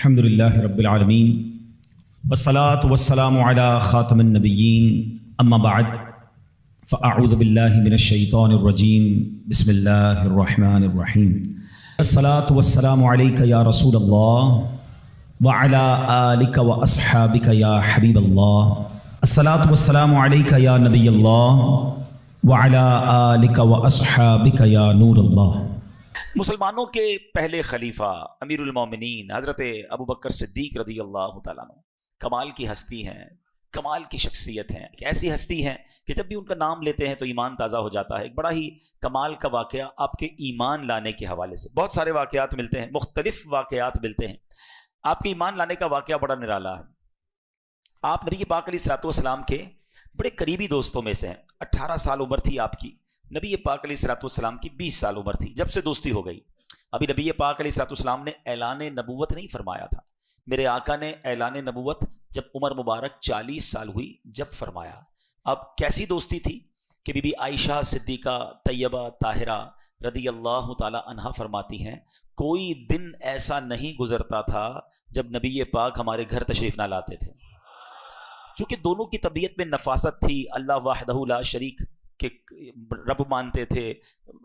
الحمدللہ رب العالمین والصلاة والسلام علی خاتم النبیین اما بعد فاعوذ باللہ من الشیطان الرجیم بسم اللہ الرحمن الرحیم الصلاة والسلام علیک یا رسول اللہ وعلی آلک واصحابک یا حبیب اللہ الصلاة والسلام علیک یا نبی اللہ وعلی آلک واصحابک یا نور اللہ۔ مسلمانوں کے پہلے خلیفہ امیر المومنین حضرت ابوبکر صدیق رضی اللہ تعالیٰ عنہ کمال کی ہستی ہیں، کمال کی شخصیت ہیں، ایک ایسی ہستی ہیں کہ جب بھی ان کا نام لیتے ہیں تو ایمان تازہ ہو جاتا ہے۔ ایک بڑا ہی کمال کا واقعہ آپ کے ایمان لانے کے حوالے سے، بہت سارے واقعات ملتے ہیں، مختلف واقعات ملتے ہیں، آپ کے ایمان لانے کا واقعہ بڑا نرالا ہے۔ آپ نبی پاک علیہ الصلوۃ والسلام کے بڑے قریبی دوستوں میں سے ہیں۔ 18 سال عمر تھی آپ کی، نبی پاک علیہ الصلوۃ والسلام کی 20 سال عمر تھی جب سے دوستی ہو گئی۔ ابھی نبی پاک علیہ الصلوۃ والسلام نے اعلان نبوت نہیں فرمایا تھا، میرے آقا نے اعلان نبوت جب عمر مبارک 40 سال ہوئی جب فرمایا۔ اب کیسی دوستی تھی کہ بی بی عائشہ صدیقہ طیبہ طاہرہ رضی اللہ تعالی عنہا فرماتی ہیں کوئی دن ایسا نہیں گزرتا تھا جب نبی پاک ہمارے گھر تشریف نہ لاتے تھے۔ چونکہ دونوں کی طبیعت میں نفاست تھی، اللہ وحدہ لا شریک کہ رب مانتے تھے،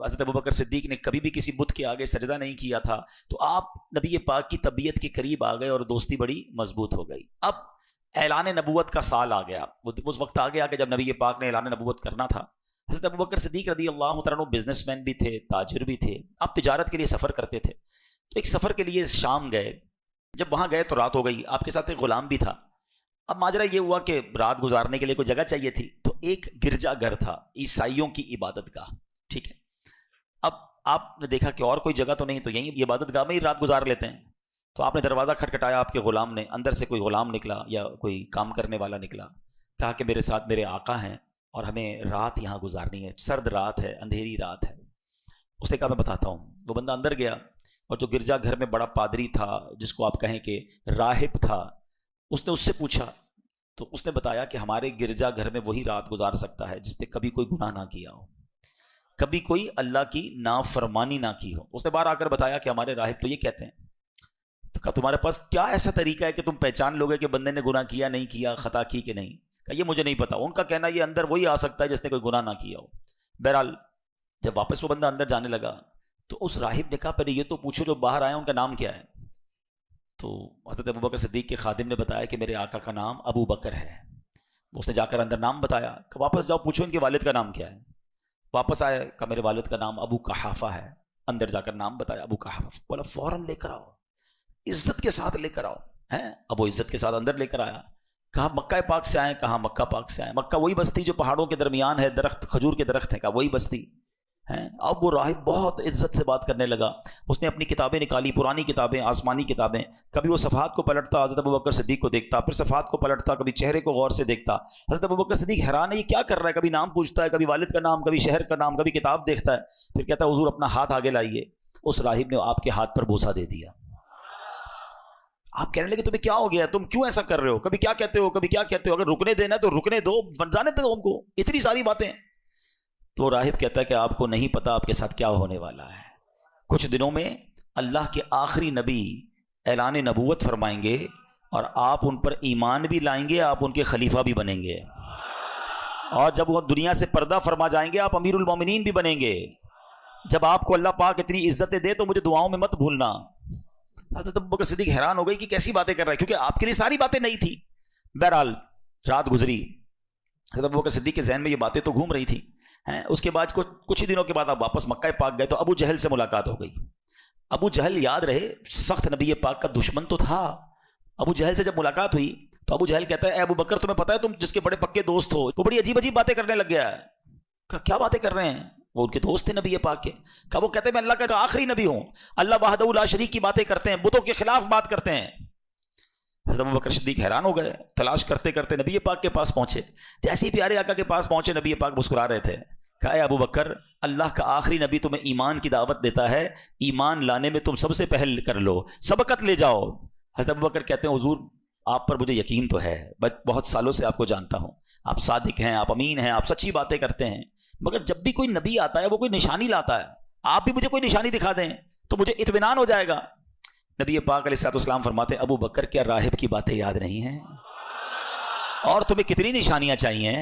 حضرت ابوبکر صدیق نے کبھی بھی کسی بت کے آگے سجدہ نہیں کیا تھا، تو آپ نبی پاک کی طبیعت کے قریب آ گئے اور دوستی بڑی مضبوط ہو گئی۔ اب اعلان نبوت کا سال آ گیا، اس وقت آ گیا کہ جب نبی پاک نے اعلان نبوت کرنا تھا۔ حضرت ابوبکر صدیق رضی اللہ تعالیٰ عنہ بزنس مین بھی تھے، تاجر بھی تھے، آپ تجارت کے لیے سفر کرتے تھے، تو ایک سفر کے لیے شام گئے۔ جب وہاں گئے تو رات ہو گئی، آپ کے ساتھ ایک غلام بھی تھا۔ اب ماجرا یہ ہوا کہ رات گزارنے کے لیے کوئی جگہ چاہیے تھی، تو ایک گرجا گھر تھا، عیسائیوں کی عبادت گاہ، ٹھیک ہے۔ اب آپ نے دیکھا کہ اور کوئی جگہ تو نہیں، تو یہیں عبادت گاہ میں ہی رات گزار لیتے ہیں، تو آپ نے دروازہ کھٹکھٹایا، آپ کے غلام نے، اندر سے کوئی غلام نکلا یا کوئی کام کرنے والا نکلا، کہا کہ میرے ساتھ میرے آقا ہیں اور ہمیں رات یہاں گزارنی ہے، سرد رات ہے، اندھیری رات ہے۔ اس نے کہا میں بتاتا ہوں۔ وہ بندہ اندر گیا اور جو گرجا گھر میں بڑا پادری تھا، جس کو آپ کہیں کہ راہب تھا، اس نے اس سے پوچھا، تو اس نے بتایا کہ ہمارے گرجا گھر میں وہی رات گزار سکتا ہے جس نے کبھی کوئی گناہ نہ کیا ہو، کبھی کوئی اللہ کی نافرمانی نہ کی ہو۔ اس نے باہر آ کر بتایا کہ ہمارے راہب تو یہ کہتے ہیں۔ تو کہا تمہارے پاس کیا ایسا طریقہ ہے کہ تم پہچان لوگے کہ بندے نے گناہ کیا نہیں کیا، خطا کی کہ نہیں؟ کہا یہ مجھے نہیں پتا۔ ان کا کہنا یہ اندر وہی آ سکتا ہے جس نے کوئی گناہ نہ کیا ہو۔ بہرحال جب واپس وہ بندہ اندر جانے لگا تو اس راہب نے کہا پہلے یہ تو پوچھو جو باہر آئے ان کا نام کیا ہے؟ تو حضرت ابوبکر صدیق کے خادم نے بتایا کہ میرے آقا کا نام ابو بکر ہے۔ اس نے جا کر اندر نام بتایا کہ واپس جاؤ پوچھو ان کے والد کا نام کیا ہے۔ واپس آئے کہ میرے والد کا نام ابو قحافہ ہے۔ اندر جا کر نام بتایا ابو قحافہ، بولا فوراً لے کر آؤ، عزت کے ساتھ لے کر آؤ۔ ہیں اب وہ عزت کے ساتھ اندر لے کر آیا۔ کہا مکہ پاک سے آئے؟ کہا مکہ پاک سے آئے۔ مکہ وہی بستی جو پہاڑوں کے درمیان ہے، درخت کھجور کے درخت ہیں، کہا وہی بستی ہیں۔ اب وہ راہب بہت عزت سے بات کرنے لگا، اس نے اپنی کتابیں نکالی، پرانی کتابیں، آسمانی کتابیں، کبھی وہ صفحات کو پلٹتا، حضرت ابوبکر صدیق کو دیکھتا، پھر صفحات کو پلٹتا، کبھی چہرے کو غور سے دیکھتا۔ حضرت ابوبکر صدیق حیران ہے یہ کیا کر رہا ہے، کبھی نام پوچھتا ہے، کبھی والد کا نام، کبھی شہر کا نام، کبھی کتاب دیکھتا ہے، پھر کہتا ہے حضور اپنا ہاتھ آگے لائیے۔ اس راہب نے آپ کے ہاتھ پر بوسہ دے دیا۔ آپ کہنے لگے تمہیں کیا ہو گیا، تم کیوں ایسا کر رہے ہو، کبھی کیا کہتے ہو، کبھی کیا کہتے ہو، اگر رکنے دینا ہے تو رکنے دو، جانے دو ہم کو، اتنی ساری باتیں۔ تو راہب کہتا ہے کہ آپ کو نہیں پتا آپ کے ساتھ کیا ہونے والا ہے۔ کچھ دنوں میں اللہ کے آخری نبی اعلان نبوت فرمائیں گے اور آپ ان پر ایمان بھی لائیں گے، آپ ان کے خلیفہ بھی بنیں گے، اور جب وہ دنیا سے پردہ فرما جائیں گے آپ امیر المومنین بھی بنیں گے۔ جب آپ کو اللہ پاک اتنی عزتیں دے تو مجھے دعاؤں میں مت بھولنا۔ حضرت ابوبکر صدیق حیران ہو گئی کہ کیسی باتیں کر رہا ہے، کیونکہ آپ کے لیے ساری باتیں نہیں تھی۔ بہرحال رات گزری، حضرت ابوبکر صدیق کے ذہن میں یہ باتیں تو گھوم رہی تھی۔ اس کے بعد کچھ ہی دنوں کے بعد آپ واپس مکہ پاک گئے تو ابو جہل سے ملاقات ہو گئی۔ ابو جہل یاد رہے سخت نبی پاک کا دشمن تو تھا۔ ابو جہل سے جب ملاقات ہوئی تو ابو جہل کہتا ہے اے ابو بکر تمہیں پتہ ہے تم جس کے بڑے پکے دوست ہو وہ بڑی عجیب عجیب باتیں کرنے لگ گیا ہے۔ کہا کیا باتیں کر رہے ہیں؟ وہ ان کے دوست تھے نبی پاک کے۔ کہا وہ کہتے ہیں میں اللہ کا آخری نبی ہوں، اللہ وحدہ لا شریک کی باتیں کرتے ہیں، بتوں کے خلاف بات کرتے ہیں۔ حضرت ابوبکر صدیق حیران ہو گئے، تلاش کرتے کرتے نبی پاک کے پاس پہنچے۔ جیسے ہی پیارے آقا کے پاس پہنچے نبی پاک مسکرا رہے تھے۔ کہا اے ابو بکر اللہ کا آخری نبی تمہیں ایمان کی دعوت دیتا ہے، ایمان لانے میں تم سب سے پہل کر لو، سبقت لے جاؤ۔ حضرت ابو بکر کہتے ہیں حضور آپ پر مجھے یقین تو ہے، بہت سالوں سے آپ کو جانتا ہوں، آپ صادق ہیں، آپ امین ہیں، آپ سچی باتیں کرتے ہیں، مگر جب بھی کوئی نبی آتا ہے وہ کوئی نشانی لاتا ہے، آپ بھی مجھے کوئی نشانی دکھا دیں تو مجھے اطمینان ہو جائے گا۔ نبی پاک علیہ السلام فرماتے ہیں ابو بکر کیا راہب کی باتیں یاد نہیں ہیں؟ اور تمہیں کتنی نشانیاں چاہیے،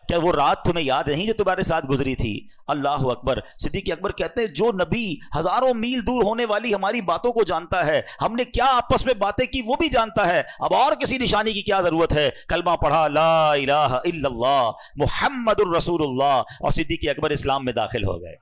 کیا وہ رات تمہیں یاد نہیں جو تمہارے ساتھ گزری تھی؟ اللہ اکبر۔ صدیق اکبر کہتے ہیں جو نبی ہزاروں میل دور ہونے والی ہماری باتوں کو جانتا ہے، ہم نے کیا آپس میں باتیں کی وہ بھی جانتا ہے، اب اور کسی نشانی کی کیا ضرورت ہے؟ کلمہ پڑھا لا الہ الا اللہ محمد الرسول اللہ، اور صدیق اکبر اسلام میں داخل ہو گئے۔